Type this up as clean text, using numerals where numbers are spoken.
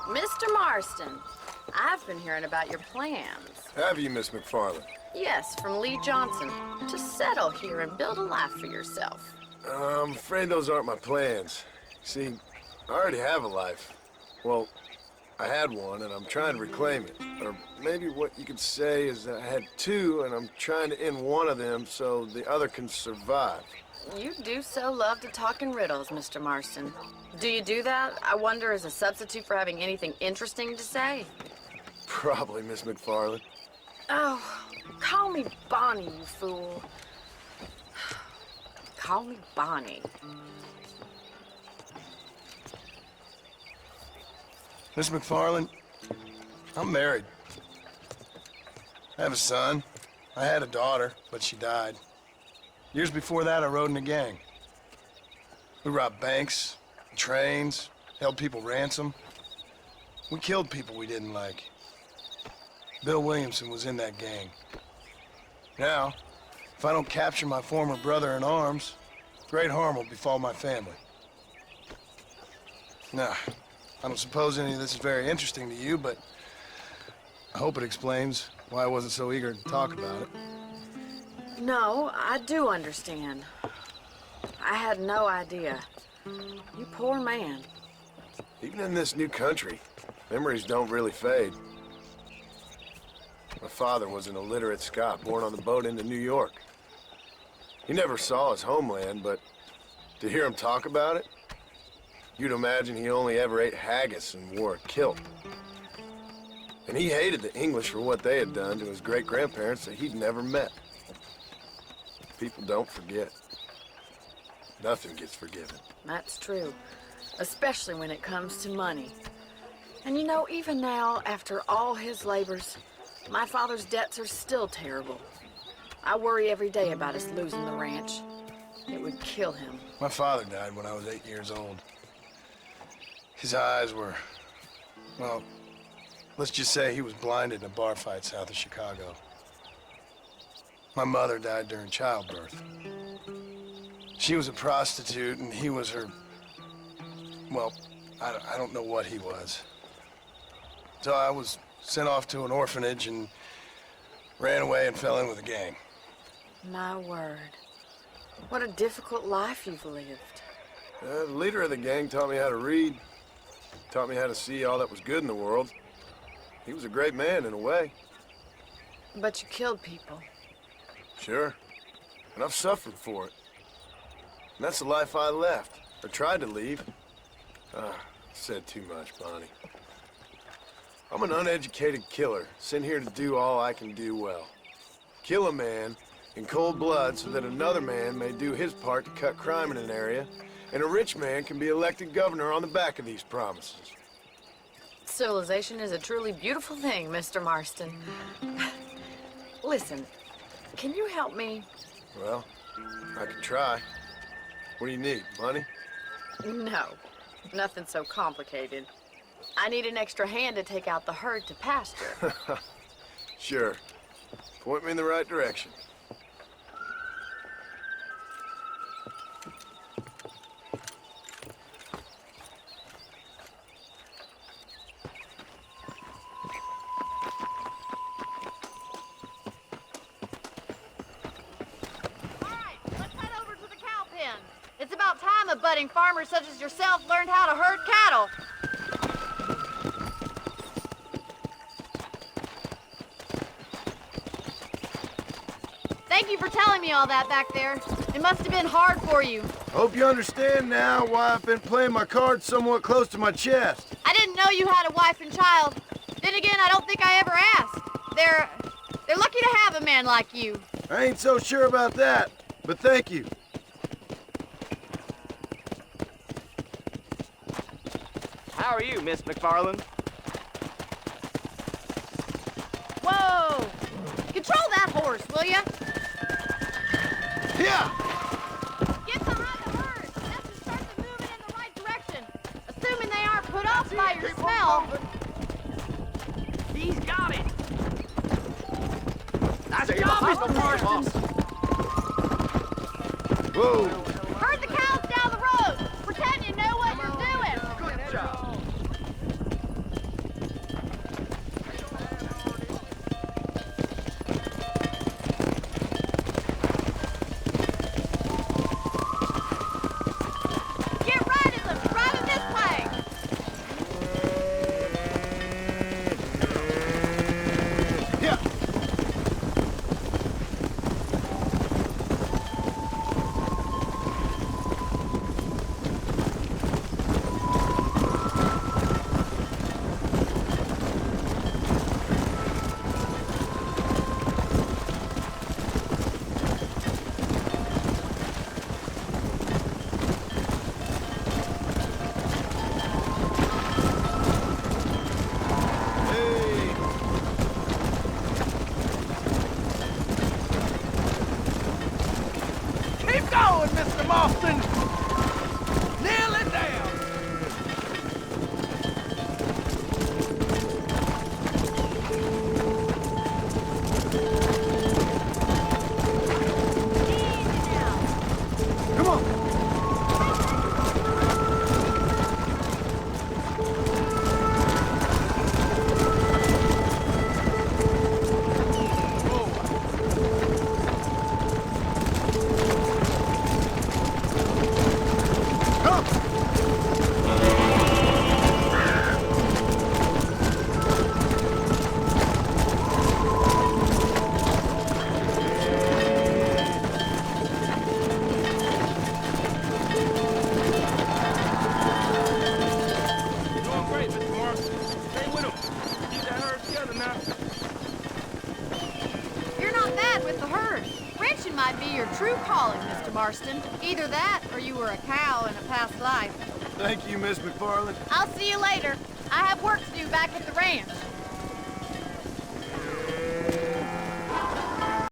Mr. Marston, I've been hearing about your plans. Have you, Miss McFarland? Yes, from Lee Johnson, to settle here and build a life for yourself. I'm afraid those aren't my plans. See, I already have a life. Well, I had one, and I'm trying to reclaim it. Or maybe what you could say is that I had two, and I'm trying to end one of them so the other can survive. You do so love to talk in riddles, Mr. Marston. Do you do that, I wonder, as a substitute for having anything interesting to say? Probably, Miss McFarland. Oh, call me Bonnie, you fool. Call me Bonnie. Miss McFarland, I'm married. I have a son. I had a daughter, but she died. Years before that, I rode in a gang. We robbed banks, trains, held people ransom. We killed people we didn't like. Bill Williamson was in that gang. Now, if I don't capture my former brother in arms, great harm will befall my family. Now, I don't suppose any of this is very interesting to you, but I hope it explains why I wasn't so eager to talk about it. No, I do understand. I had no idea. You poor man. Even in this new country, memories don't really fade. My father was an illiterate Scot born on the boat into New York. He never saw his homeland, but to hear him talk about it, you'd imagine he only ever ate haggis and wore a kilt. And he hated the English for what they had done to his great-grandparents that he'd never met. People don't forget. Nothing gets forgiven. That's true, especially when it comes to money. And you know, even now, after all his labors, my father's debts are still terrible. I worry every day about us losing the ranch. It would kill him. My father died when I was 8 years old. His eyes were, well, let's just say he was blinded in a bar fight south of Chicago. My mother died during childbirth. She was a prostitute, and he was her, well, I don't know what he was. So I was sent off to an orphanage and ran away and fell in with a gang. My word. What a difficult life you've lived. The leader of the gang taught me how to read, taught me how to see all that was good in the world. He was a great man in a way. But you killed people. Sure. And I've suffered for it. And that's the life I left, or tried to leave. Said too much, Bonnie. I'm an uneducated killer, sent here to do all I can do well. Kill a man in cold blood so that another man may do his part to cut crime in an area, and a rich man can be elected governor on the back of these promises. Civilization is a truly beautiful thing, Mr. Marston. Listen, can you help me? Well, I could try. What do you need, money? No, nothing so complicated. I need an extra hand to take out the herd to pasture. Sure. Point me in the right direction. It's about time a budding farmer such as yourself learned how to herd cattle. Thank you for telling me all that back there. It must have been hard for you. Hope you understand now why I've been playing my cards somewhat close to my chest. I didn't know you had a wife and child. Then again, I don't think I ever asked. They're lucky to have a man like you. I ain't so sure about that, but thank you. How are you, Miss McFarland? Whoa! Control that horse, will ya? Yeah! Get behind the herd. That's to start them moving in the right direction. Assuming they aren't put off by your smell. He's got it! Nice job, Mr. Marston! Whoa! Herd the cows down the road. Pretend you know what you're doing. Good job. enough? You're not bad with the herd. Ranching might be your true calling, Mr. Marston. Either that, or you were a cow in a past life. Thank you, Miss McFarland. I'll see you later. I have work to do back at the ranch.